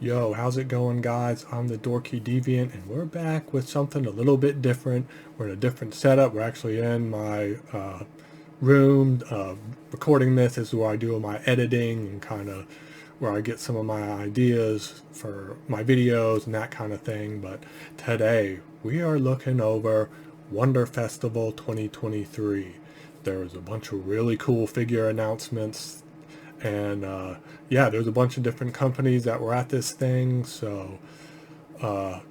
Yo, how's it going, guys? I'm the Dorky Deviant, and we're back with something a little bit different. We're in a different setup. We're actually in my room recording this. This is where I do my editing and kind of where I get some of my ideas for my videos and that kind of thing. But today we are looking over Wonder Festival 2023. There was a bunch of really cool figure announcements. And yeah, there's a bunch of different companies that were at this thing. So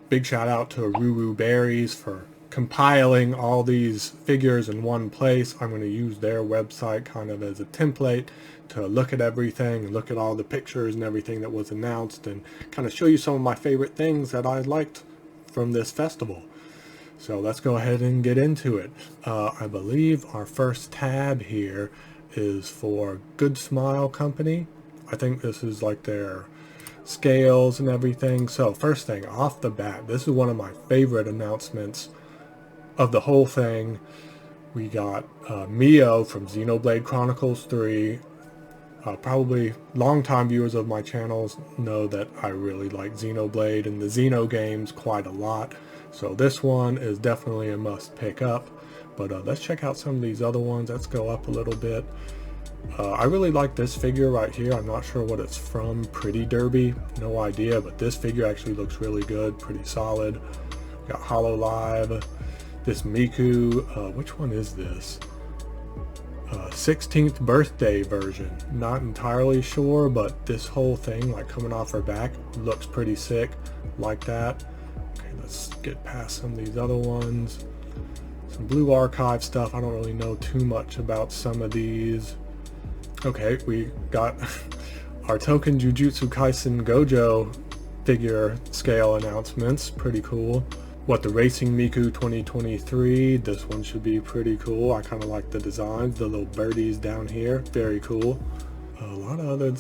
big shout out to Ruru Berries for compiling all these figures in one place. I'm going to use their website kind of as a template to look at everything, look at all the pictures and everything that was announced, and kind of show you some of my favorite things that I liked from this festival. So let's go ahead and get into it. I believe our first tab here is for Good Smile Company. I think this is like their scales and everything. So first thing off the bat, this is one of my favorite announcements of the whole thing. We got Mio from Xenoblade Chronicles 3. Probably longtime viewers of my channels know that I really like Xenoblade and the Xeno games quite a lot. So this one is definitely a must pick up. But let's check out some of these other ones. Let's go up a little bit. I really like this figure right here. I'm not sure what it's from. Pretty Derby, no idea, but this figure actually looks really good, pretty solid. We got Hollow Live. This Miku, which one is this? 16th birthday version. Not entirely sure, but this whole thing, like coming off her back, looks pretty sick. Like that. Okay, let's get past some of these other ones. Some Blue Archive stuff. I don't really know too much about some of these. Okay, we got our Token Jujutsu Kaisen Gojo figure scale announcements. Pretty cool. What, the Racing Miku 2023. This one should be pretty cool. I kind of like the designs. The little birdies down here. Very cool. A lot of other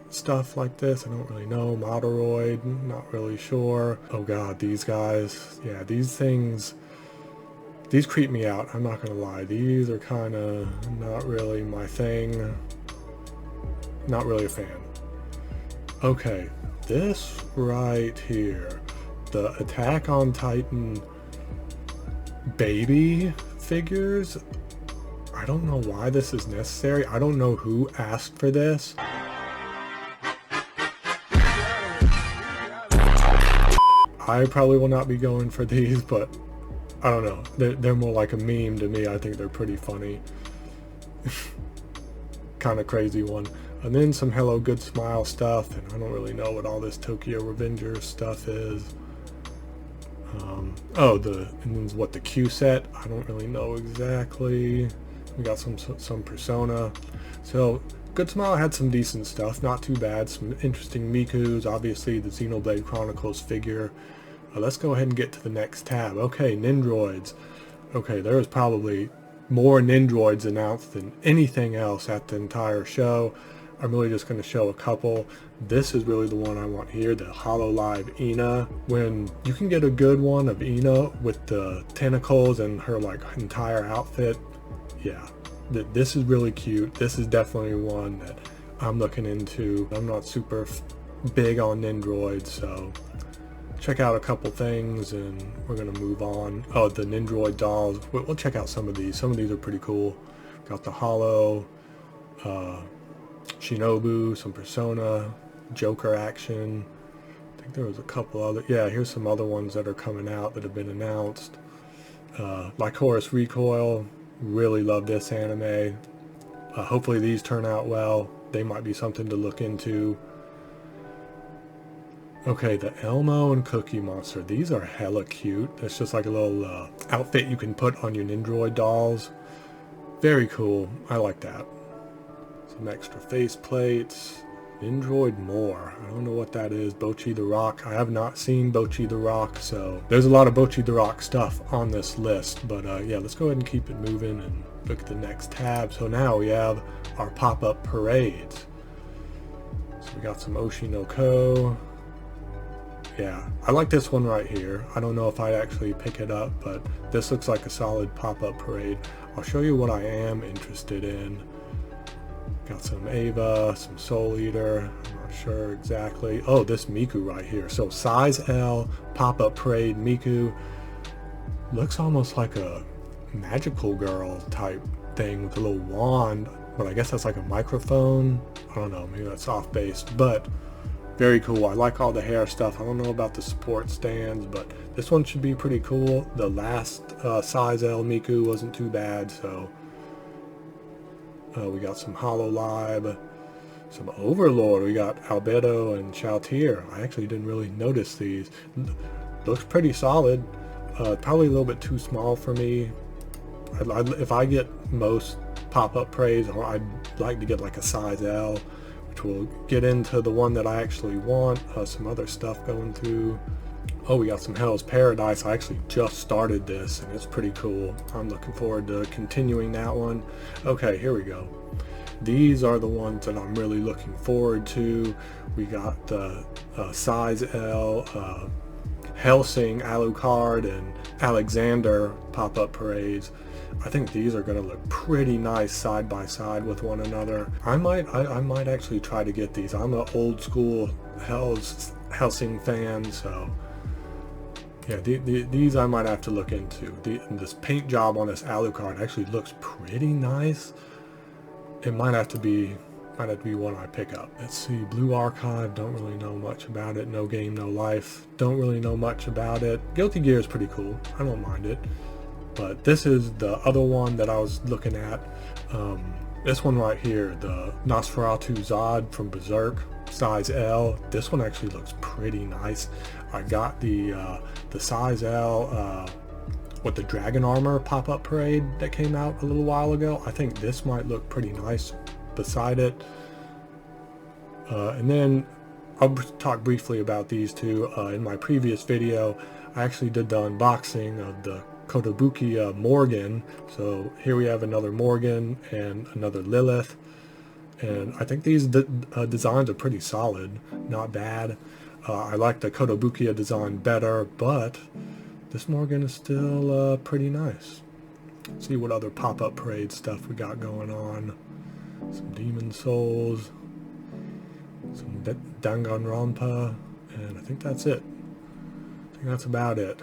stuff like this. I don't really know. Moderoid. Not really sure. Oh god, these guys. Yeah, these things. These creep me out, I'm not gonna lie. These are kind of not really my thing. Not really a fan. Okay, this right here. The Attack on Titan baby figures. I don't know why this is necessary. I don't know who asked for this. I probably will not be going for these, but I don't know. They're more like a meme to me. I think they're pretty funny. Kind of crazy one. And then some Hello Good Smile stuff. And I don't really know what all this Tokyo Revengers stuff is. And then what, the Q set? I don't really know exactly. We got some Persona. So Good Smile had some decent stuff. Not too bad. Some interesting Mikus. Obviously the Xenoblade Chronicles figure. Let's go ahead and get to the next tab. Okay, Nindroids. Okay, there was probably more Nindroids announced than anything else at the entire show. I'm really just going to show a couple. This is really the one I want here, the Hollow Live Ina. When you can get a good one of Ina with the tentacles and her like entire outfit, yeah, this is really cute. This is definitely one that I'm looking into. I'm not super big on Nindroids, so check out a couple things and we're gonna move on. Oh, the Nindroid dolls. We'll check out some of these. Some of these are pretty cool. Got the Hollow, Shinobu, some Persona, Joker action. I think there was a couple other. Yeah, here's some other ones that are coming out that have been announced. Like Horus Recoil. Really love this anime. Hopefully these turn out well. They might be something to look into. Okay, the Elmo and Cookie Monster. These are hella cute. It's just like a little outfit you can put on your Nindroid dolls. Very cool. I like that. Some extra face plates. Nindroid More. I don't know what that is. Bocchi the Rock. I have not seen Bocchi the Rock, so there's a lot of Bocchi the Rock stuff on this list. But yeah, let's go ahead and keep it moving and look at the next tab. So now we have our pop-up parades. So we got some Oshinoko. Yeah, I like this one right here. I don't know if I'd actually pick it up, but this looks like a solid pop-up parade. I'll show you what I am interested in. Got some Ava, some Soul Eater. I'm not sure exactly. Oh, this Miku right here. So size L, pop-up parade Miku. Looks almost like a magical girl type thing with a little wand, but I guess that's like a microphone. I don't know, maybe that's off-based, but very cool. I like all the hair stuff. I don't know about the support stands, but this one should be pretty cool. The last size L Miku wasn't too bad, so we got some Hololive, some Overlord. We got Albedo and Shoutier. I actually didn't really notice these. Looks pretty solid. Probably a little bit too small for me. If I get most pop-up praise, I'd like to get like a size L, which will get into the one that I actually want. Some other stuff going through. Oh, we got some Hell's Paradise. I actually just started this and it's pretty cool. I'm looking forward to continuing that one. Okay, here we go. These are the ones that I'm really looking forward to. We got the size L, Helsing Alucard and Alexander pop-up parades. I think these are going to look pretty nice side by side with one another. I might actually try to get these. I'm an old school Helsing fan, so yeah, these I might have to look into. This paint job on this Alucard actually looks pretty nice. It might have to be one I pick up. Let's see, Blue Archive, don't really know much about it. No Game, No Life, don't really know much about it. Guilty Gear is pretty cool, I don't mind it. But this is the other one that I was looking at. This one right here, the Nosferatu Zod from Berserk, size L. This one actually looks pretty nice. I got the size L with the Dragon Armor pop-up parade that came out a little while ago. I think this might look pretty nice beside it. And then I'll talk briefly about these two. In my previous video, I actually did the unboxing of the Kotobukiya Morgan. So here we have another Morgan and another Lilith. And I think these designs are pretty solid, not bad. I like the Kotobukiya design better, but this Morgan is still pretty nice. Let's see what other pop-up parade stuff we got going on. Some Demon Souls, some Danganronpa, and I think that's it. I think that's about it.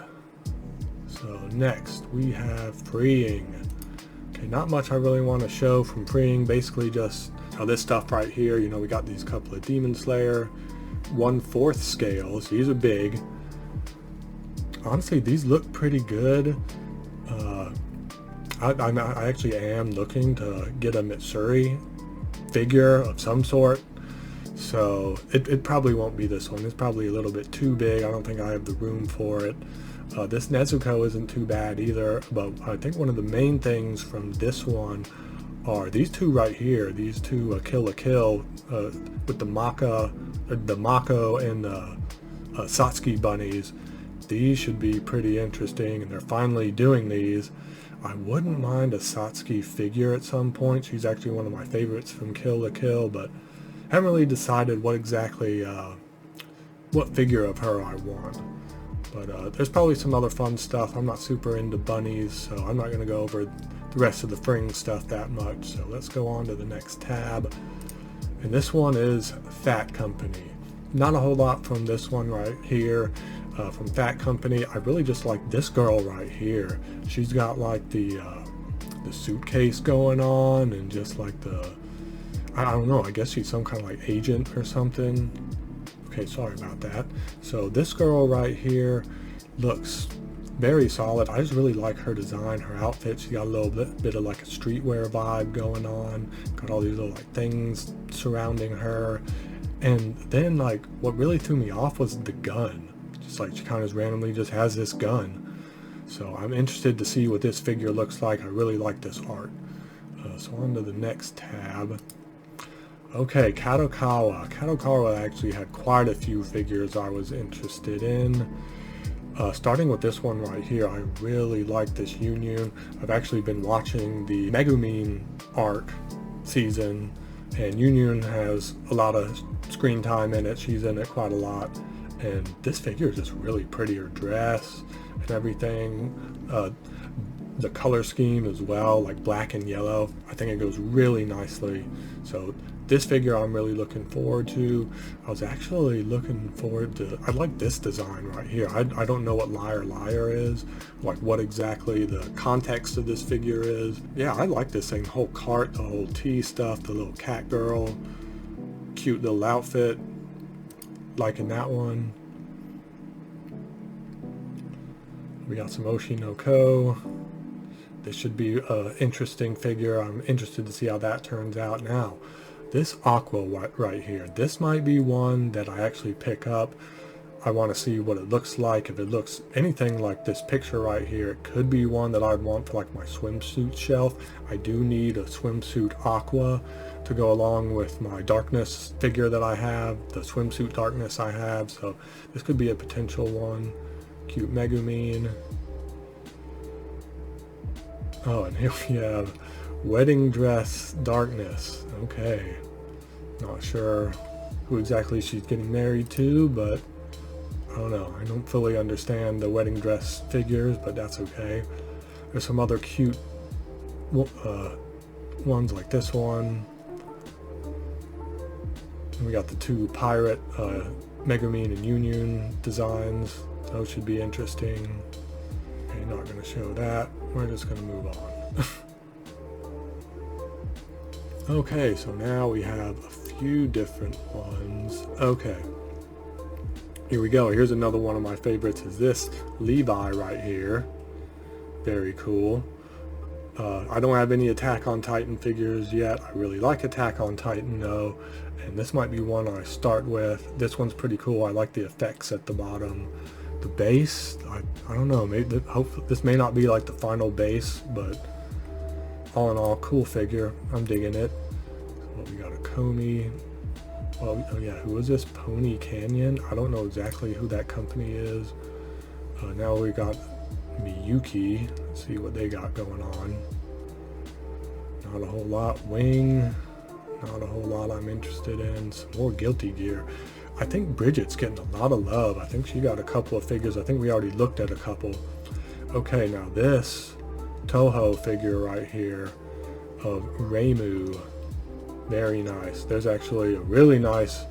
So next we have Freeing. Okay, not much I really want to show from Freeing, basically just this stuff right here. You know, we got these couple of Demon Slayer 1/4 scales. These are big. Honestly, these look pretty good. I actually am looking to get a Mitsuri figure of some sort, so it probably won't be this one. It's probably a little bit too big. I don't think I have the room for it. This Nezuko isn't too bad either, but I think one of the main things from this one are these two right here. These two Kill la Kill with the Mako and the Satsuki bunnies. These should be pretty interesting, and they're finally doing these. I wouldn't mind a Satsuki figure at some point. She's actually one of my favorites from Kill la Kill, but haven't really decided what exactly what figure of her I want. But there's probably some other fun stuff. I'm not super into bunnies, so I'm not going to go over the rest of the Fring stuff that much. So let's go on to the next tab. And this one is Fat Company. Not a whole lot from this one right here. From Fat Company, I really just like this girl right here. She's got like the suitcase going on, and just like I don't know, I guess she's some kind of like agent or something. Okay, sorry about that. So this girl right here looks very solid. I just really like her design, her outfit. She got a little bit of like a streetwear vibe going on. Got all these little like things surrounding her. And then like what really threw me off was the gun. Just like she kind of randomly just has this gun. So I'm interested to see what this figure looks like. I really like this art. So on to the next tab. Okay, Kadokawa. Kadokawa actually had quite a few figures I was interested in. Starting with this one right here, I really like this Union. I've actually been watching the Megumin arc season, and Union has a lot of screen time in it. She's in it quite a lot. And this figure is just really pretty, her dress and everything. the color scheme as well, like black and yellow. I think it goes really nicely. So this figure I'm really looking forward to. I was actually looking forward to, I like this design right here. I don't know what Liar Liar is, like what exactly the context of this figure is. Yeah, I like this thing, the whole cart, the whole tea stuff, the little cat girl, cute little outfit, liking that one. We got some Oshinoko. This should be an interesting figure. I'm interested to see how that turns out. Now, this Aqua right here, this might be one that I actually pick up. I want to see what it looks like. If it looks anything like this picture right here, it could be one that I'd want for like my swimsuit shelf. I do need a swimsuit Aqua to go along with my darkness figure that I have, the swimsuit darkness I have, so this could be a potential one. Cute Megumin. Oh, and here we have Wedding Dress Darkness. Okay. Not sure who exactly she's getting married to, but I don't know. I don't fully understand the wedding dress figures, but that's okay. There's some other cute ones like this one. And we got the two pirate Megumin and Union designs. Those should be interesting. Okay, not going to show that. We're just going to move on. Okay, so now we have a few different ones. Okay. Here we go. Here's another one of my favorites, is this Levi right here. Very cool. I don't have any Attack on Titan figures yet. I really like Attack on Titan though, and this might be one I start with. This one's pretty cool. I like the effects at the bottom. The base, I don't know, maybe this may not be like the final base, but all in all, cool figure. I'm digging it. Well, we got a Komi. Well, oh yeah, who is this? Pony Canyon? I don't know exactly who that company is. Now we got Miyuki. Let's see what they got going on. Not a whole lot. Wing. Not a whole lot I'm interested in. Some more Guilty Gear. I think Bridget's getting a lot of love. I think she got a couple of figures. I think we already looked at a couple. Okay, now this Touhou figure right here of Reimu. Very nice. There's actually a really nice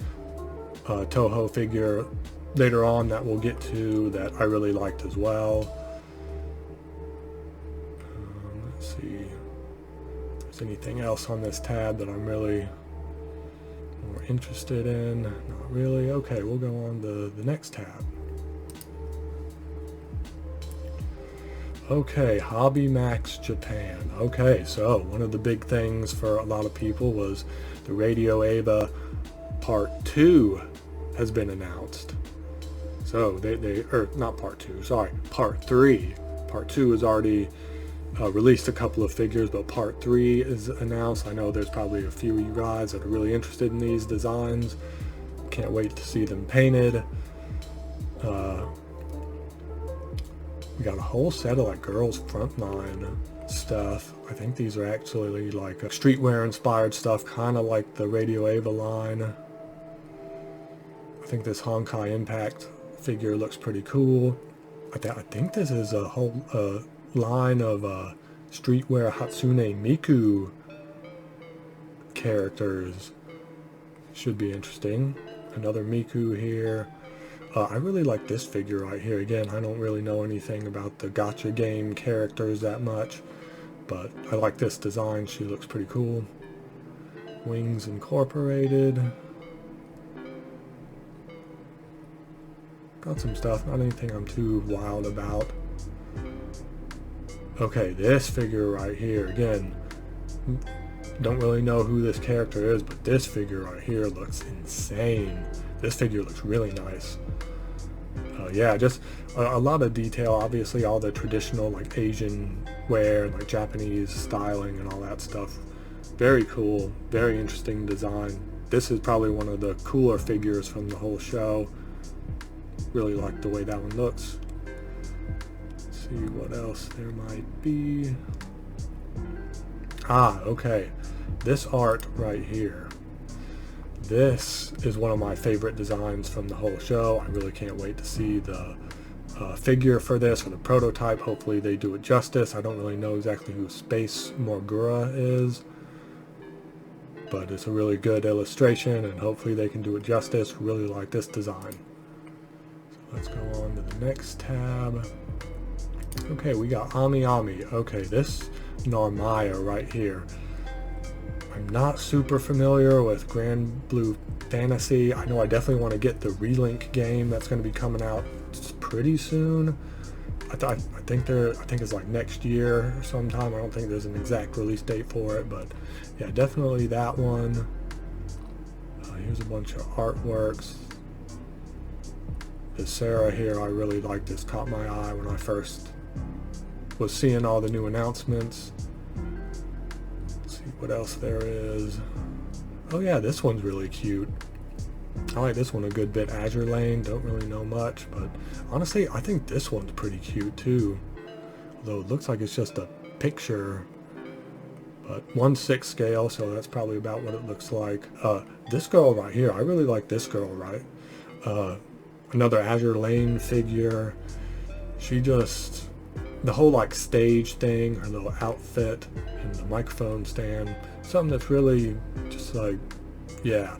Touhou figure later on that we'll get to that I really liked as well. Let's see if there's anything else on this tab that I'm really more interested in. Not really. Okay, we'll go on to the next tab. Okay, Hobby Max Japan. Okay, so one of the big things for a lot of people was the Radio Ava Part 2 has been announced. So not Part 2, sorry, Part 3. Part 2 has already released a couple of figures, but Part 3 is announced. I know there's probably a few of you guys that are really interested in these designs. Can't wait to see them painted. We got a whole set of like girls frontline stuff. I think these are actually like streetwear inspired stuff, kind of like the Radio Ava line. I think this Honkai Impact figure looks pretty cool. I think this is a whole line of streetwear Hatsune Miku characters. Should be interesting. Another Miku here. I really like this figure right here. Again, I don't really know anything about the gacha game characters that much, but I like this design. She looks pretty cool. Wings Incorporated. Got some stuff, not anything I'm too wild about. Okay, this figure right here, again, don't really know who this character is, but this figure right here looks insane. This figure looks really nice. Yeah, just a lot of detail. Obviously, all the traditional like Asian wear, like Japanese styling and all that stuff. Very cool, very interesting design. This is probably one of the cooler figures from the whole show. Really like the way that one looks. Let's see what else there might be. Ah, okay. This art right here. This is one of my favorite designs from the whole show. I really can't wait to see the figure for this, or the prototype. Hopefully they do it justice. I don't really know exactly who Space Morgura is, but it's a really good illustration, and hopefully they can do it justice. Really like this design. So let's go on to the next tab. Okay, we got Ami Ami. Okay, this Narmaya right here. I'm not super familiar with Grand Blue Fantasy. I know I definitely want to get the Relink game that's going to be coming out pretty soon. I think it's like next year or sometime. I don't think there's an exact release date for it, but yeah, definitely that one. Here's a bunch of artworks. This Sarah here, I really like this. Caught my eye when I first was seeing all the new announcements. Let's see what else there is. Oh yeah, this one's really cute. I like this one a good bit. Azure Lane, don't really know much, but honestly, I think this one's pretty cute too. Although it looks like it's just a picture, but 1/6 scale, so that's probably about what it looks like. This girl right here, I really like this girl, right? Another Azure Lane figure. She just, the whole like stage thing, her little outfit, and the microphone stand, something that's really just like, yeah.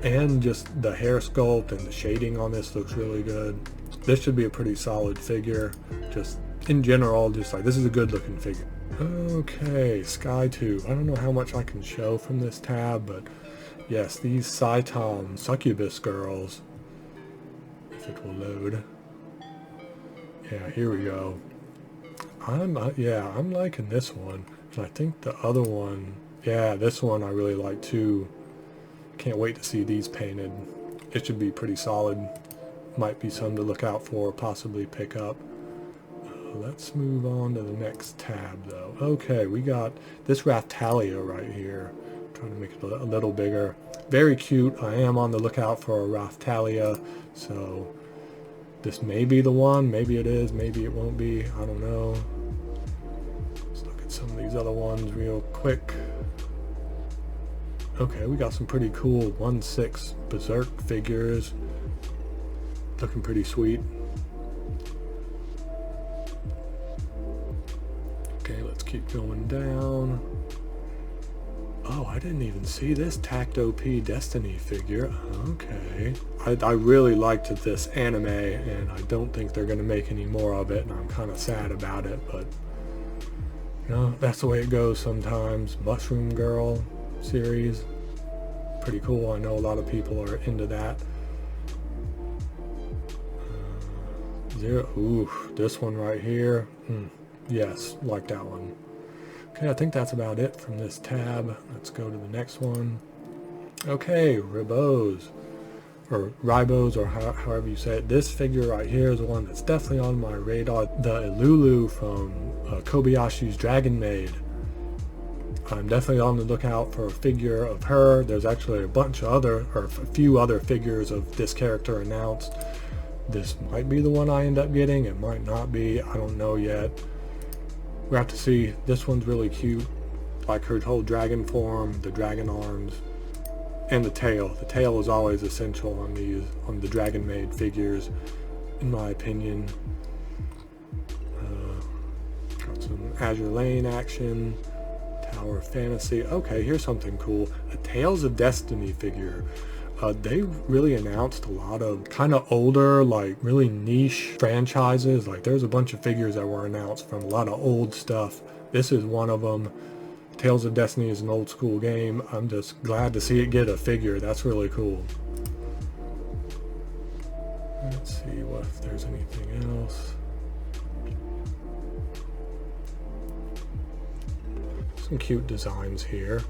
And just the hair sculpt and the shading on this looks really good. This should be a pretty solid figure. Just in general, just like, this is a good looking figure. Okay, Sky 2. I don't know how much I can show from this tab, but yes, these Saitom succubus girls, if it will load. Yeah, here we go. I'm liking this one. And I think the other one, yeah, this one I really like too. Can't wait to see these painted. It should be pretty solid. Might be something to look out for, possibly pick up. Let's move on to the next tab though. Okay, we got this Raphtalia right here. Trying to make it a little bigger. Very cute. I am on the lookout for a Raphtalia, so this may be the one. Maybe it is, maybe it won't be. I don't know. Let's look at some of these other ones real quick. Okay, we got some pretty cool 1/6 Berserk figures. Looking pretty sweet. Okay, let's keep going down. Oh, I didn't even see this Tacto P Destiny figure. Okay. I really liked this anime, and I don't think they're going to make any more of it, and I'm kind of sad about it, but you know, that's the way it goes sometimes. Mushroom Girl series. Pretty cool. I know a lot of people are into that. Ooh, this one right here. Yes, like that one. Okay, I think that's about it from this tab. Let's go to the next one. Okay, Ribos, or Ribos, or however you say it. This figure right here is the one that's definitely on my radar. The Ilulu from Kobayashi's Dragon Maid. I'm definitely on the lookout for a figure of her. There's actually a bunch of other, or a few other figures of this character announced. This might be the one I end up getting. It might not be. I don't know yet. We have to see. This one's really cute. Like her whole dragon form, the dragon arms, and the tail. The tail is always essential on the Dragon Maid figures, in my opinion. Got some Azure Lane action. Tower of Fantasy. Okay, here's something cool. A Tales of Destiny figure. They really announced a lot of kind of older, like really niche franchises. Like there's a bunch of figures that were announced from a lot of old stuff. This is one of them. Tales of Destiny is an old school game. I'm just glad to see it get a figure. That's really cool. Let's see if there's anything else. Some cute designs here.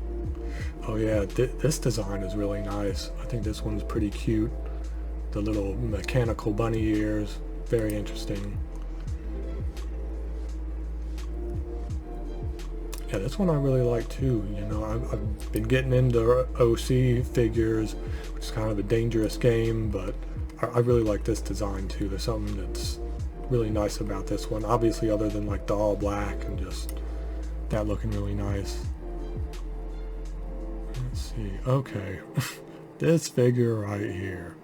Oh yeah, this design is really nice. I think this one's pretty cute. The little mechanical bunny ears, very interesting. Yeah, this one I really like too. You know, I've been getting into OC figures, which is kind of a dangerous game, but I really like this design too. There's something that's really nice about this one. Obviously, other than like the all black and just that looking really nice. Let's see. Okay, this figure right here.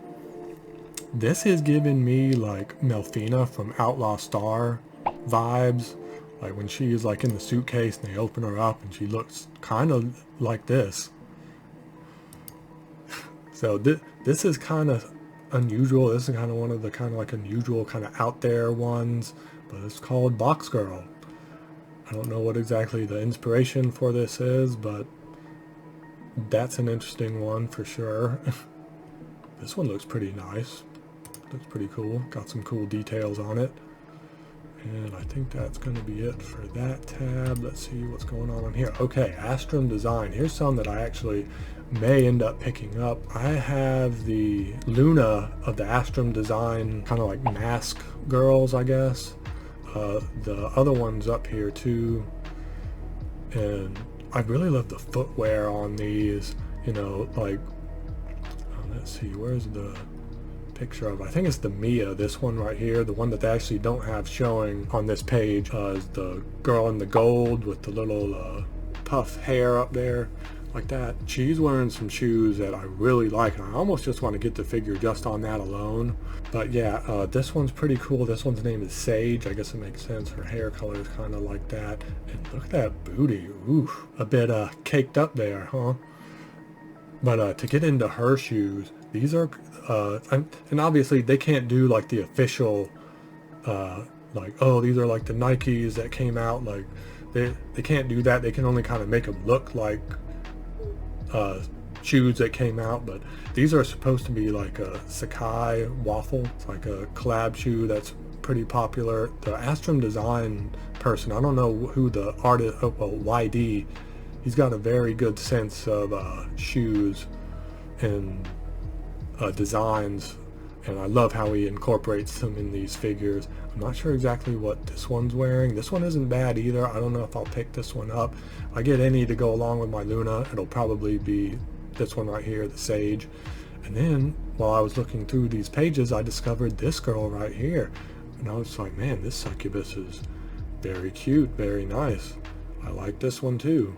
This is giving me like Melfina from Outlaw Star vibes. Like when she is like in the suitcase and they open her up and she looks kind of like this. So this is kind of unusual. This is kind of one of the kind of like unusual kind of out there ones, but it's called Box Girl. I don't know what exactly the inspiration for this is, but that's an interesting one for sure. This one looks pretty nice. Looks pretty cool. Got some cool details on it. And I think that's going to be it for that tab. Let's see what's going on here. Okay, Astrum Design. Here's some that I actually may end up picking up. I have the Luna of the Astrum Design, kind of like mask girls, I guess. The other one's up here too. And I really love the footwear on these, you know, like, let's see, where's the picture of, I think it's the Mia, this one right here, the one that they actually don't have showing on this page, is the girl in the gold with the little puff hair up there like that. She's wearing some shoes that I really like, and I almost just want to get the figure just on that alone. But yeah, this one's pretty cool. This one's name is Sage. I guess it makes sense. Her hair color is kind of like that. And look at that booty. Oof, a bit caked up there, huh? But to get into her shoes, these are and obviously they can't do like the official like, oh, these are like the Nikes that came out, like they can't do that. They can only kind of make them look like shoes that came out, but these are supposed to be like a Sakai waffle. It's like a collab shoe that's pretty popular. The Astrum Design person, I don't know who the artist, well, YD, he's got a very good sense of shoes and designs, and I love how he incorporates them in these figures. I'm not sure exactly what this one's wearing. This one isn't bad either. I don't know if I'll pick this one up. If I get any to go along with my Luna, it'll probably be this one right here, the Sage. And then while I was looking through these pages, I discovered this girl right here, and I was like, man, this succubus is very cute, very nice. I like this one too.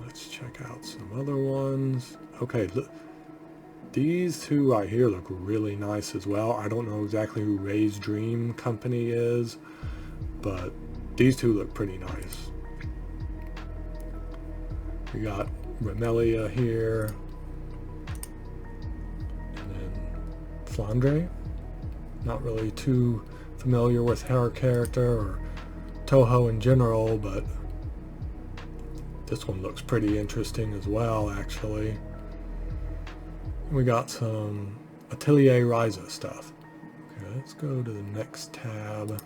Let's check out some other ones. Okay, look, these two right here look really nice as well. I don't know exactly who Ray's Dream Company is, but these two look pretty nice. We got Remelia here, and then Flandre. Not really too familiar with her character or Touhou in general, but this one looks pretty interesting as well, actually. We got some Atelier Ryza stuff. Okay, let's go to the next tab.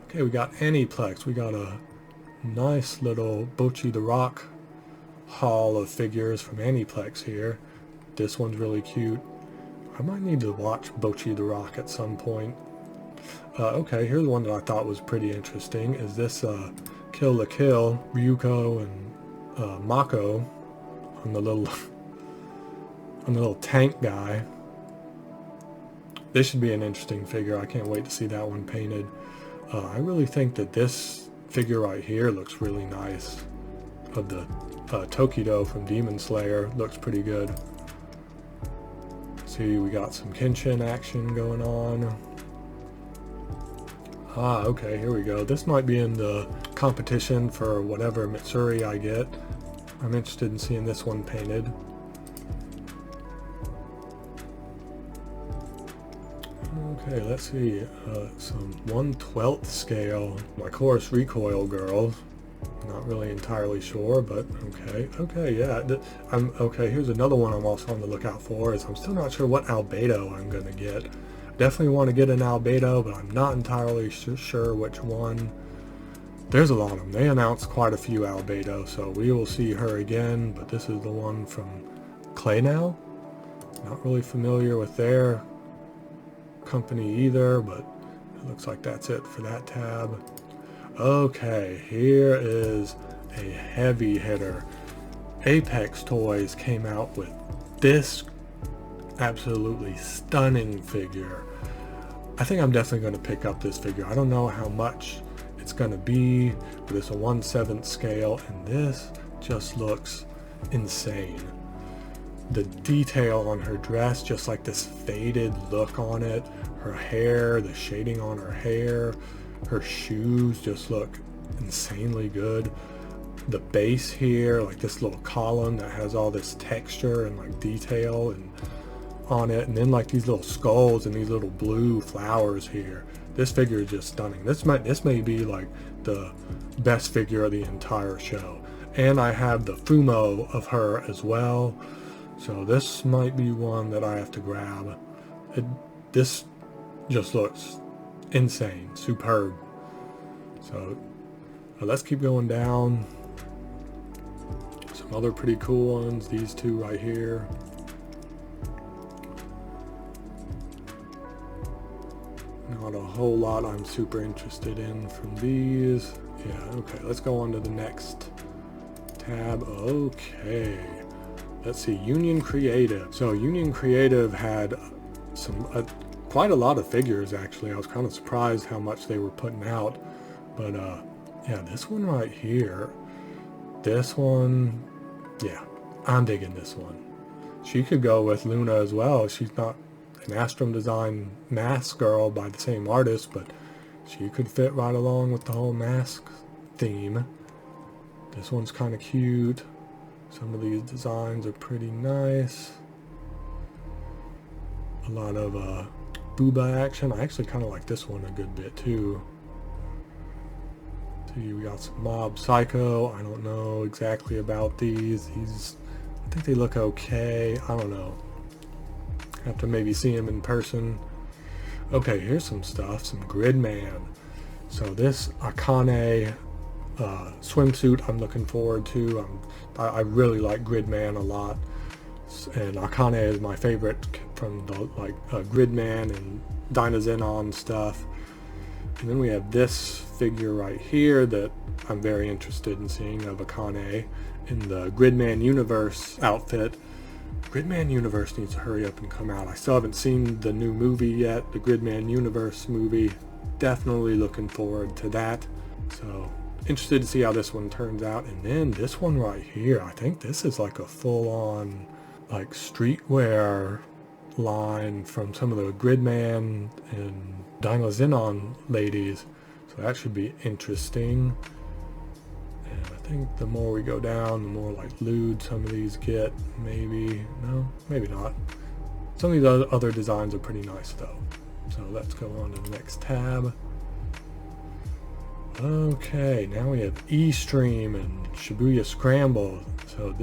Okay, we got Aniplex. We got a nice little Bocchi the Rock haul of figures from Aniplex here. This one's really cute. I might need to watch Bocchi the Rock at some point. Okay, here's one that I thought was pretty interesting. Is this Kill la Kill, Ryuko and Mako on the little tank guy. This should be an interesting figure. I can't wait to see that one painted. I really think that this figure right here looks really nice. Of the Tokido from Demon Slayer, looks pretty good. See, we got some Kenshin action going on. Ah, okay, here we go. This might be in the competition for whatever Mitsuri I get. I'm interested in seeing this one painted. Okay, let's see, some 1/12 scale, my Chorus Recoil girls. Not really entirely sure, but okay, yeah. Okay, here's another one I'm also on the lookout for, is I'm still not sure what albedo I'm gonna get. Definitely want to get an albedo, but I'm not entirely sure which one. There's a lot of them. They announced quite a few albedo, so we will see her again, but this is the one from Clay Now. Not really familiar with their company either, but it looks like that's it for that tab. Okay, here is a heavy hitter. Apex Toys came out with this absolutely stunning figure. I think I'm definitely going to pick up this figure. I don't know how much it's going to be, but it's a 1/7 scale, and this just looks insane. the detail on her dress, just like this faded look on it. Her hair, the shading on her hair, her shoes just look insanely good. The base here, like this little column that has all this texture and like detail and on it, and then like these little skulls and these little blue flowers here. This figure is just stunning. This may be like the best figure of the entire show. And I have the Fumo of her as well, so this might be one that I have to grab. This just looks insane, superb. So let's keep going down. Some other pretty cool ones, these two right here. Not a whole lot I'm super interested in from these. Yeah, okay, let's go on to the next tab. Okay, let's see, Union Creative. So Union Creative had some quite a lot of figures actually. I was kind of surprised how much they were putting out, but yeah, this one right here, this one, yeah, I'm digging this one. She could go with Luna as well. She's not an Astrum Design mask girl by the same artist, but she could fit right along with the whole mask theme. This one's kind of cute. Some of these designs are pretty nice. A lot of booba action. I actually kind of like this one a good bit too. See, we got some Mob Psycho. I don't know exactly about these. I think they look okay. I don't know. Have to maybe see him in person. Okay, here's some stuff. Some Gridman. So this Akane swimsuit I'm looking forward to. I really like Gridman a lot, and Akane is my favorite from the Gridman and Dynazenon stuff. And then we have this figure right here that I'm very interested in seeing of Akane in the Gridman Universe outfit. Gridman Universe needs to hurry up and come out. I still haven't seen the new movie yet, the Gridman Universe movie. Definitely looking forward to that. So interested to see how this one turns out. And then this one right here, I think this is like a full-on like streetwear line from some of the Gridman and Dynazenon ladies. So that should be interesting. And I think the more we go down, the more like lewd some of these get. Maybe, no, maybe not. Some of these other designs are pretty nice though. So let's go on to the next tab. Okay, now we have E-Stream and Shibuya Scramble. So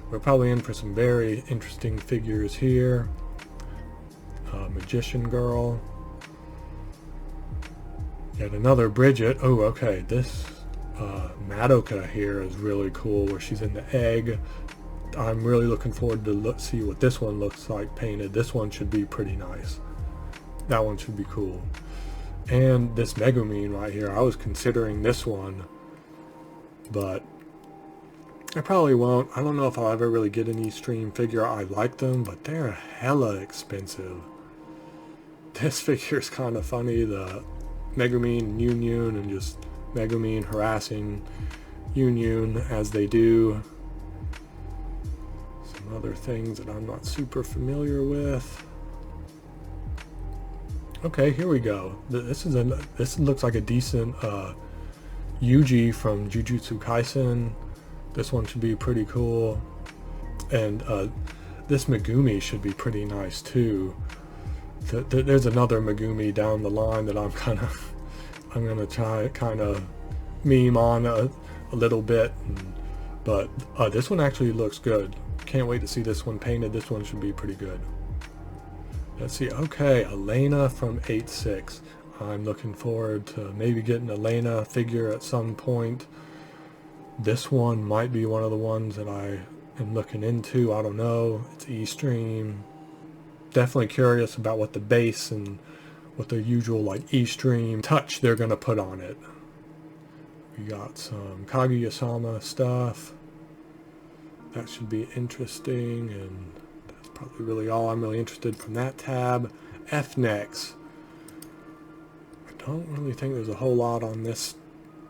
we're probably in for some very interesting figures here. Magician Girl. Yet another Bridget. Oh, okay, this Madoka here is really cool, where she's in the egg. I'm really looking forward to see what this one looks like painted. This one should be pretty nice. That one should be cool. And this Megumin right here, I was considering this one, but I probably won't. I don't know if I'll ever really get an E-Stream figure. I like them, but they're hella expensive. This figure is kind of funny, the Megumin and Yunyun, and just Megumin harassing Yunyun as they do. Some other things that I'm not super familiar with. Okay, here we go. This looks like a decent Yuji from Jujutsu Kaisen. This one should be pretty cool, and this Megumi should be pretty nice too. There's another Megumi down the line that I'm gonna try kind of meme on a little bit, but this one actually looks good. Can't wait to see this one painted. This one should be pretty good. Let's see. Okay, Elena from 8-6. I'm looking forward to maybe getting Elena figure at some point. This one might be one of the ones that I am looking into. I don't know. It's E-Stream. Definitely curious about what the base and what the usual like E-Stream touch they're going to put on it. We got some Kaguya-sama stuff. That should be interesting, and that's probably really all I'm really interested from that tab. F-Nex. I don't really think there's a whole lot on this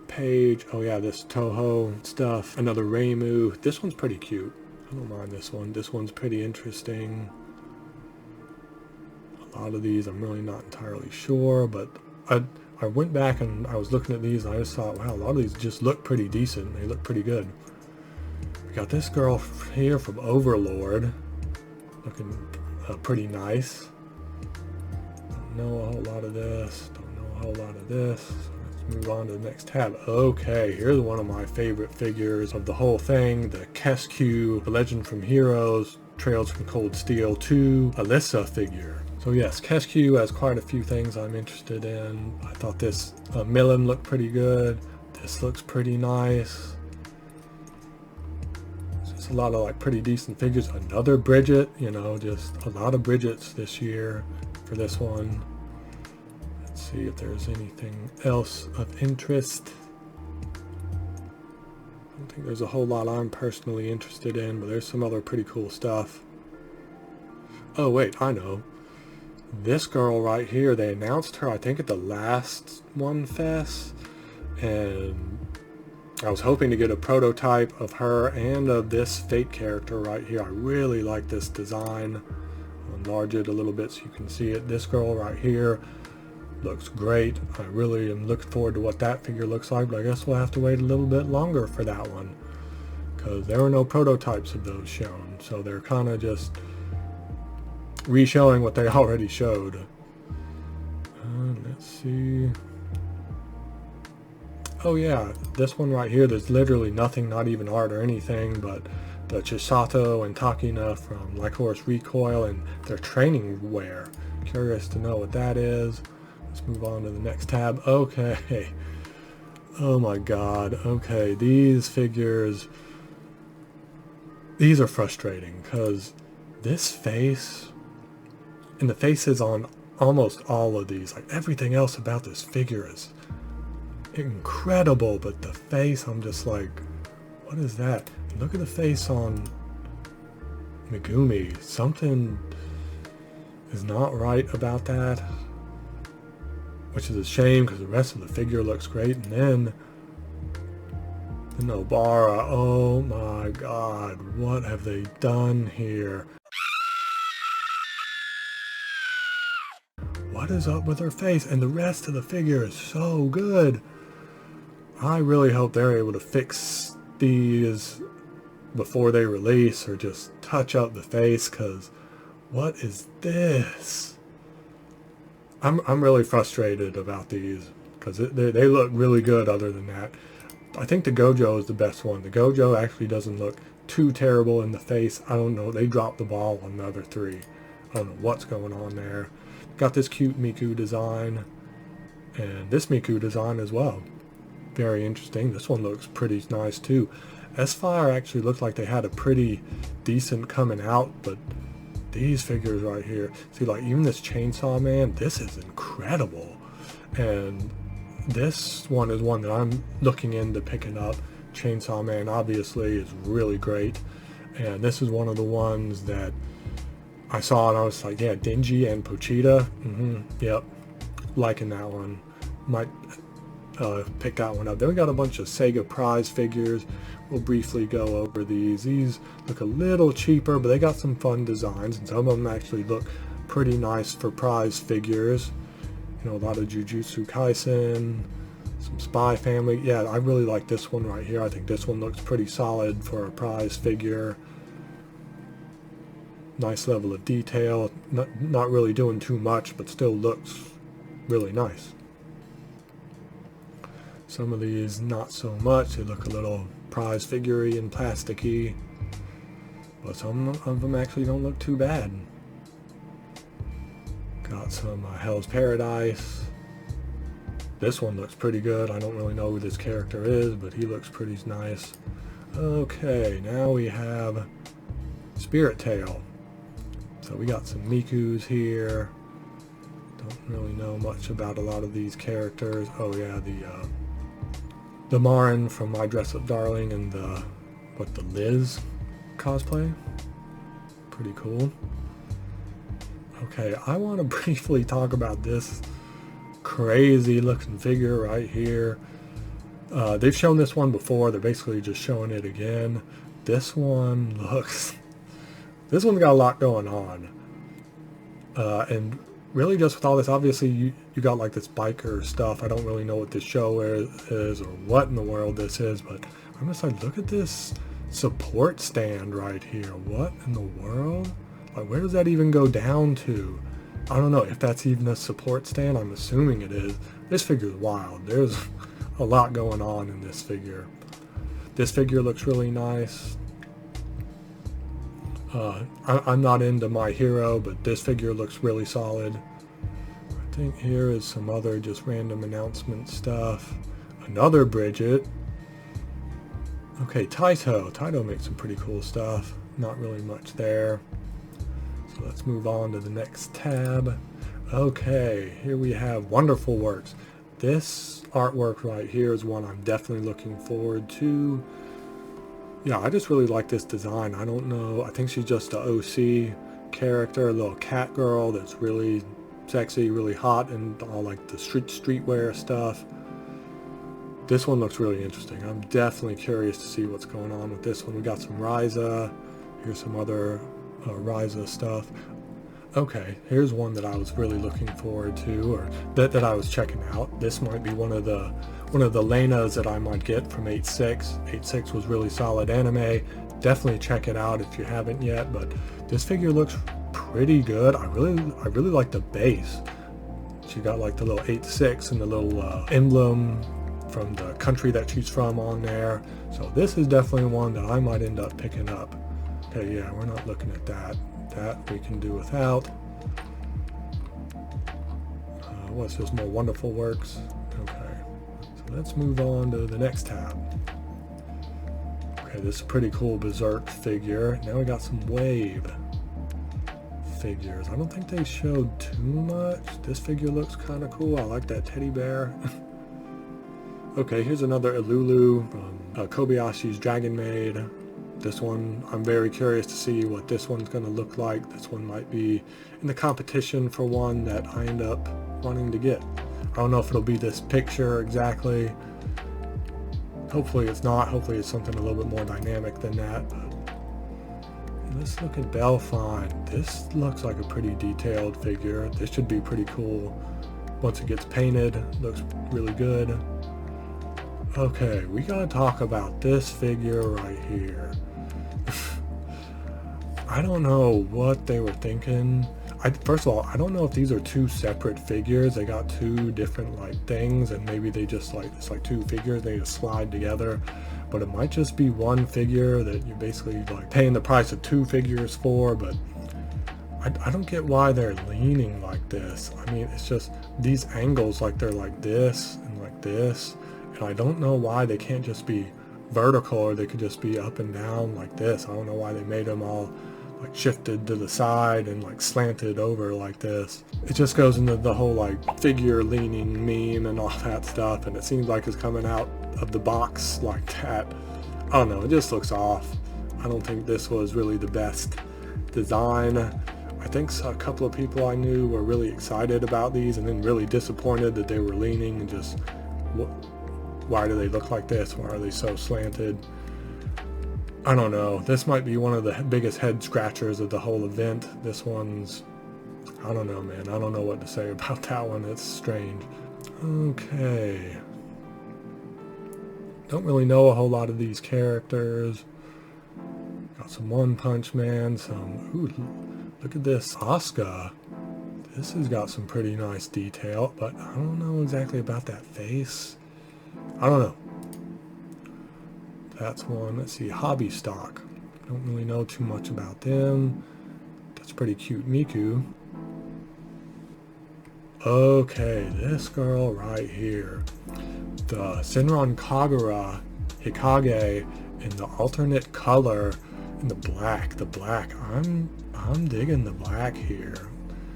page. Oh yeah, this Touhou stuff. Another Reimu. This one's pretty cute. I don't mind this one. This one's pretty interesting. A lot of these I'm really not entirely sure, but I went back and I was looking at these and I just thought, wow, a lot of these just look pretty decent. They look pretty good. We got this girl here from Overlord, looking pretty nice. Don't know a whole lot of this. Don't know a whole lot of this. So let's move on to the next tab. Okay, here's one of my favorite figures of the whole thing. The Kesku, the Legend from Heroes, Trails from Cold Steel 2, Alyssa figure. So yes, Kesku has quite a few things I'm interested in. I thought this Millen looked pretty good. This looks pretty nice. Just a lot of like pretty decent figures. Another Bridget, you know, just a lot of Bridgets this year for this one. Let's see if there's anything else of interest. I don't think there's a whole lot I'm personally interested in, but there's some other pretty cool stuff. Oh wait, I know. This girl right here, they announced her, I think, at the last One Fest, and I was hoping to get a prototype of her and of this Fate character right here. I really like this design. I'll enlarge it a little bit so you can see it. This girl right here looks great. I really am looking forward to what that figure looks like, but I guess we'll have to wait a little bit longer for that one, because there were no prototypes of those shown, so they're kind of just re-showing what they already showed. Let's see. Oh yeah, this one right here, there's literally nothing, not even art or anything, but the Chisato and Takina from Like Horse Recoil and their training wear. Curious to know what that is. Let's move on to the next tab. Okay. Oh my god. Okay, these figures, these are frustrating because this face, and the faces on almost all of these, like everything else about this figure is incredible, but the face, I'm just like, what is that? Look at the face on Megumi. Something is not right about that, which is a shame because the rest of the figure looks great. And then the Nobara, oh my god, what have they done here? What is up with her face? And the rest of the figure is so good. I really hope they're able to fix these before they release, or just touch up the face, because what is this? I'm really frustrated about these because they look really good. Other than that, I think the Gojo is the best one. The Gojo actually doesn't look too terrible in the face. I don't know, they dropped the ball on the other three. I don't know what's going on there. Got this cute Miku design, and this Miku design as well. Very interesting. This one looks pretty nice too. S-Fire actually looked like they had a pretty decent coming out, but these figures right here, see, like even this Chainsaw Man, this is incredible. And this one is one that I'm looking into picking up. Chainsaw Man obviously is really great, and this is one of the ones that I saw and I was like, yeah, Dingy and Pochita, yep, liking that one. Might pick that one up. Then we got a bunch of Sega prize figures. We'll briefly go over these. These look a little cheaper, but they got some fun designs, and some of them actually look pretty nice for prize figures. You know, a lot of Jujutsu Kaisen, some Spy Family. Yeah, I really like this one right here. I think this one looks pretty solid for a prize figure. Nice level of detail. Not really doing too much, but still looks really nice. Some of these not so much. They look a little prize figure-y and plasticky, but some of them actually don't look too bad. Got some Hell's Paradise. This one looks pretty good. I don't really know who this character is, but he looks pretty nice. Okay, now we have Spirit Tail. So we got some Mikus here. Don't really know much about a lot of these characters. Oh yeah, the Marin from My Dress Up Darling and the Liz cosplay. Pretty cool. Okay, I want to briefly talk about this crazy looking figure right here. They've shown this one before. They're basically just showing it again. this one looks, this one's got a lot going on. And really just with all this, obviously you got like this biker stuff. I don't really know what this show is or what in the world this is, but I'm just like, look at this support stand right here. What in the world? Like, where does that even go down to? I don't know if that's even a support stand. I'm assuming it is. This figure is wild. There's a lot going on in this figure. This figure looks really nice. I'm not into My Hero, but this figure looks really solid. I think here is some other just random announcement stuff. Another Bridget. Okay, Taito. Taito makes some pretty cool stuff. Not really much there. So let's move on to the next tab. Okay, here we have Wonderful Works. This artwork right here is one I'm definitely looking forward to. Yeah, I just really like this design. I don't know, I think she's just a OC character, a little cat girl that's really sexy, really hot, and all like the streetwear stuff. This one looks really interesting. I'm definitely curious to see what's going on with this one. We got some Ryza. Here's some other Ryza stuff. Okay, here's one that I was really looking forward to, or that I was checking out. This might be one of the Lenas that I might get from 8.6. 8.6 was really solid anime. Definitely check it out if you haven't yet, but this figure looks pretty good. I really like the base. She got like the little 8.6 and the little emblem from the country that she's from on there. So this is definitely one that I might end up picking up. Okay, yeah, we're not looking at that. That we can do without. What's this? More Wonderful Works. Okay, so let's move on to the next tab. Okay, this is a pretty cool Berserk figure. Now we got some Wave figures. I don't think they showed too much. This figure looks kind of cool. I like that teddy bear. Okay, here's another Ilulu from Kobayashi's Dragon Maid. This one, I'm very curious to see what this one's going to look like. This one might be in the competition for one that I end up wanting to get. I don't know if it'll be this picture exactly. Hopefully it's not. Hopefully it's something a little bit more dynamic than that. But let's look at Belfine. This looks like a pretty detailed figure. This should be pretty cool once it gets painted. Looks really good. Okay, we gotta talk about this figure right here. I don't know what they were thinking. First of all, I don't know if these are two separate figures. They got two different like things, and maybe they just like, it's like two figures, they just slide together. But it might just be one figure that you're basically like paying the price of two figures for, but I don't get why they're leaning like this. I mean, it's just these angles, like they're like this and like this. And I don't know why they can't just be vertical, or they could just be up and down like this. I don't know why they made them all like shifted to the side and like slanted over like this. It just goes into the whole like figure leaning meme and all that stuff, and it seems like it's coming out of the box like that. I don't know, it just looks off. I don't think this was really the best design. I think a couple of people I knew were really excited about these and then really disappointed that they were leaning and just, why do they look like this? Why are they so slanted? I don't know. This might be one of the biggest head scratchers of the whole event. This one's, I don't know, man. I don't know what to say about that one. It's strange. Okay. Don't really know a whole lot of these characters. Got some One Punch Man, some, ooh, look at this, Asuka. This has got some pretty nice detail, but I don't know exactly about that face. I don't know. That's one. Let's see, Hobby Stock. Don't really know too much about them. That's pretty cute, Miku. Okay, this girl right here. The Senran Kagura Hikage in the alternate color in the black. The black. I'm digging the black here,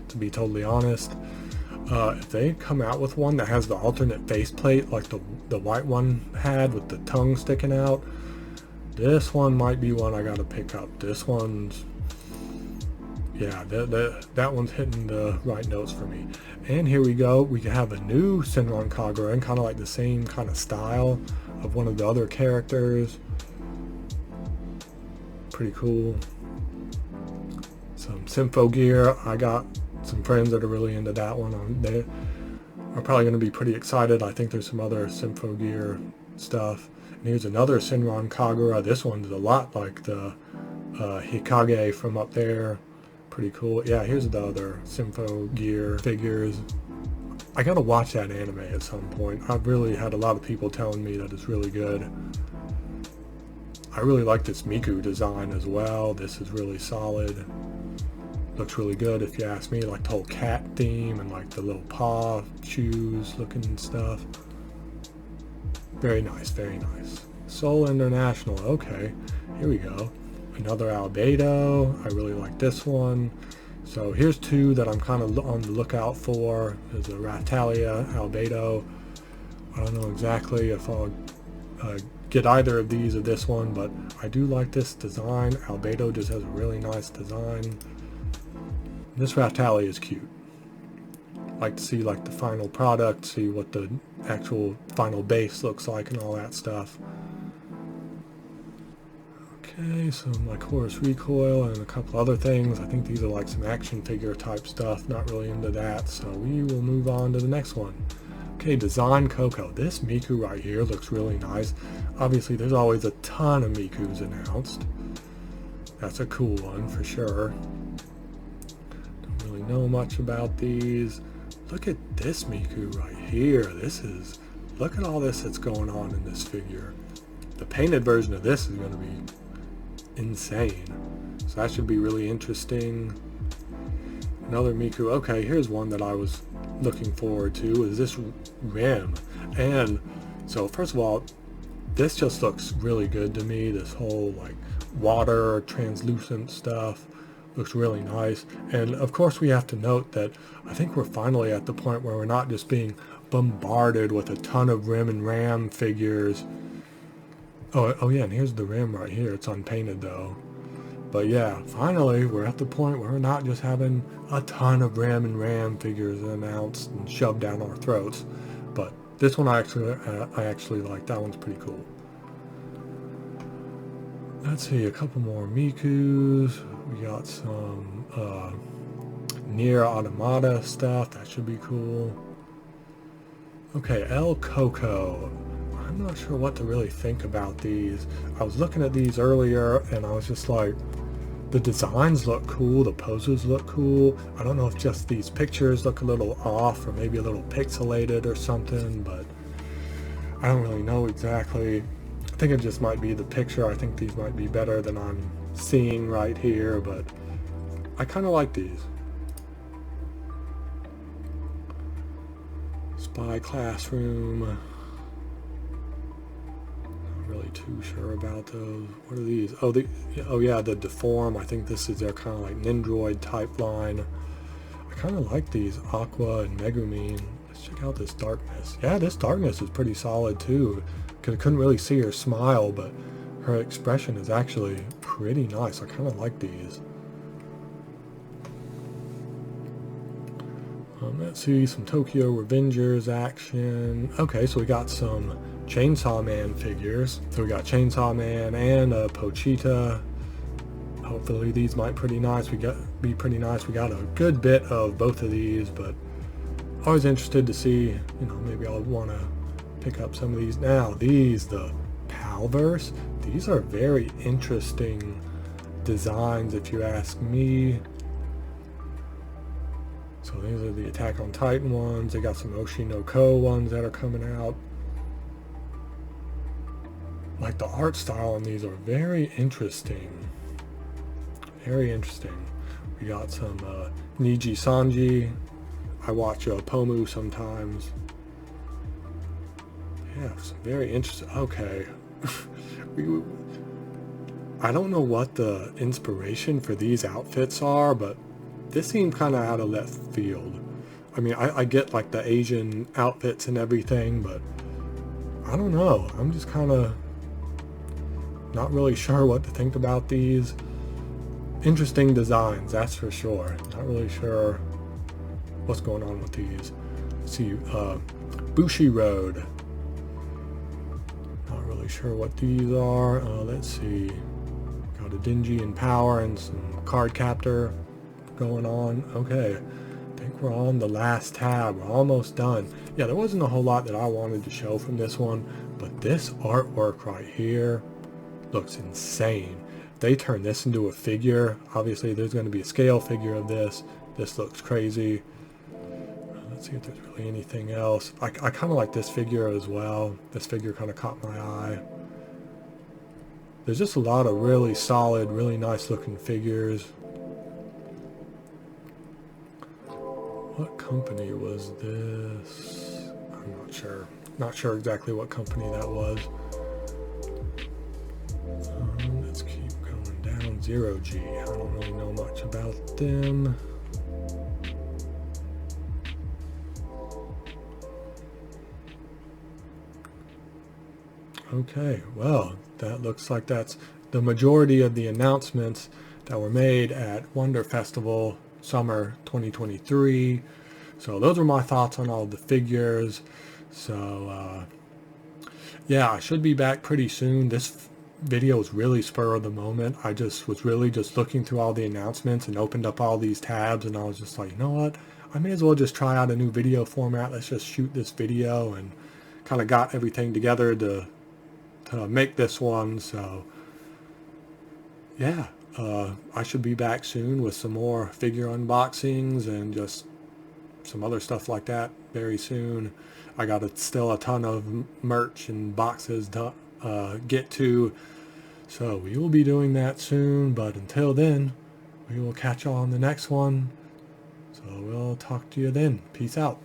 to be totally honest. If they come out with one that has the alternate faceplate like the white one had with the tongue sticking out, this one might be one I gotta pick up. This one's, yeah, that one's hitting the right notes for me. And here we go. We have a new Senran Kagura, and kind of like the same kind of style of one of the other characters. pretty cool. Some Sympho gear. I got some friends that are really into that one. They are probably going to be pretty excited. I think there's some other Sympho gear stuff. And here's another Shinron Kagura. This one's a lot like the Hikage from up there. Pretty cool. Yeah, here's the other Sympho gear figures. I gotta watch that anime at some point. I've really had a lot of people telling me that it's really good. I really like this Miku design as well. This is really solid. Looks really good if you ask me, like the whole cat theme and like the little paw shoes looking stuff. Very nice, very nice. Seoul International, okay, here we go. Another Albedo, I really like this one. So here's two that I'm kind of on the lookout for. There's a Ratalia Albedo. I don't know exactly if I'll get either of these or this one, but I do like this design. Albedo just has a really nice design. This Ratalia is cute. Like to see like the final product, see what the actual final base looks like and all that stuff. Okay, some like Horus Recoil and a couple other things. I think these are like some action figure type stuff. Not really into that, so we will move on to the next one. Okay, Design Coco. This Miku right here looks really nice. Obviously, there's always a ton of Mikus announced. That's a cool one for sure. Don't really know much about these. Look at this Miku right here. Look at all this that's going on in this figure. The painted version of this is going to be insane. So that should be really interesting. Another Miku. Okay, here's one that I was looking forward to, is this Rim. And so first of all, this just looks really good to me. This whole like water translucent stuff looks really nice. And of course we have to note that I think we're finally at the point where we're not just being bombarded with a ton of Rim and Ram figures. Oh yeah, and here's the Rim right here. It's unpainted though. But yeah, finally we're at the point where we're not just having a ton of Rim and Ram figures announced and shoved down our throats. But this one I actually like. That one's pretty cool. Let's see, a couple more Mikus. We got some Nier Automata stuff. That should be cool. Okay, El Coco. I'm not sure what to really think about these. I was looking at these earlier and I was just like, the designs look cool, the poses look cool. I don't know if just these pictures look a little off or maybe a little pixelated or something, but I don't really know exactly. I think it just might be the picture. I think these might be better than I'm seeing right here, but I kind of like these. Spy Classroom. Really too sure about those. What are these? Oh yeah, the Deform. I think this is their kind of like Nindroid type line. I kind of like these Aqua and Megumin. Let's check out this Darkness. Yeah, this Darkness is pretty solid too. Couldn't really see her smile, but her expression is actually pretty nice. I kind of like these. Let's see, some Tokyo Revengers action. Okay, so we got some Chainsaw Man figures. So we got Chainsaw Man and Pochita. Hopefully these might be pretty nice. We got a good bit of both of these, but always interested to see, you know, maybe I'll want to pick up some of these. Now these, the Palverse, these are very interesting designs if you ask me. So these are the Attack on Titan ones. They got some Oshinoko ones that are coming out. Like the art style on these are very interesting. Very interesting. We got some Niji Sanji. I watch Pomu sometimes. Yeah, some very interesting. Okay. I don't know what the inspiration for these outfits are, but this seemed kind of out of left field. I mean, I get like the Asian outfits and everything, but I don't know. I'm just kind of not really sure what to think about these. Interesting designs, that's for sure. Not really sure what's going on with these. Let's see, Bushi Road. Not really sure what these are. Let's see. Got Got a Dingy and Power and some Card Captor going on. Okay, I think we're on the last tab. We're almost done. Yeah, there wasn't a whole lot that I wanted to show from this one, but this artwork right here looks insane. If they turn this into a figure, obviously there's going to be a scale figure of this. This looks crazy. Let's see if there's really anything else. I kind of like this figure as well. This figure kind of caught my eye. There's just a lot of really solid, really nice looking figures. What company was this? I'm not sure. Not sure exactly what company that was. Let's keep going down. 0G. I don't really know much about them. Okay, well, that looks like that's the majority of the announcements that were made at Wonder Festival Summer 2023. So those are my thoughts on all the figures. So yeah, I should be back pretty soon. This video is really spur of the moment. I just was really just looking through all the announcements and opened up all these tabs, and I was just like, you know what? I may as well just try out a new video format. Let's just shoot this video, and kind of got everything together to make this one. So yeah, I should be back soon with some more figure unboxings and just some other stuff like that very soon. I got still a ton of merch and boxes to get to, so we will be doing that soon. But until then, we will catch you on the next one. So we'll talk to you then. Peace out.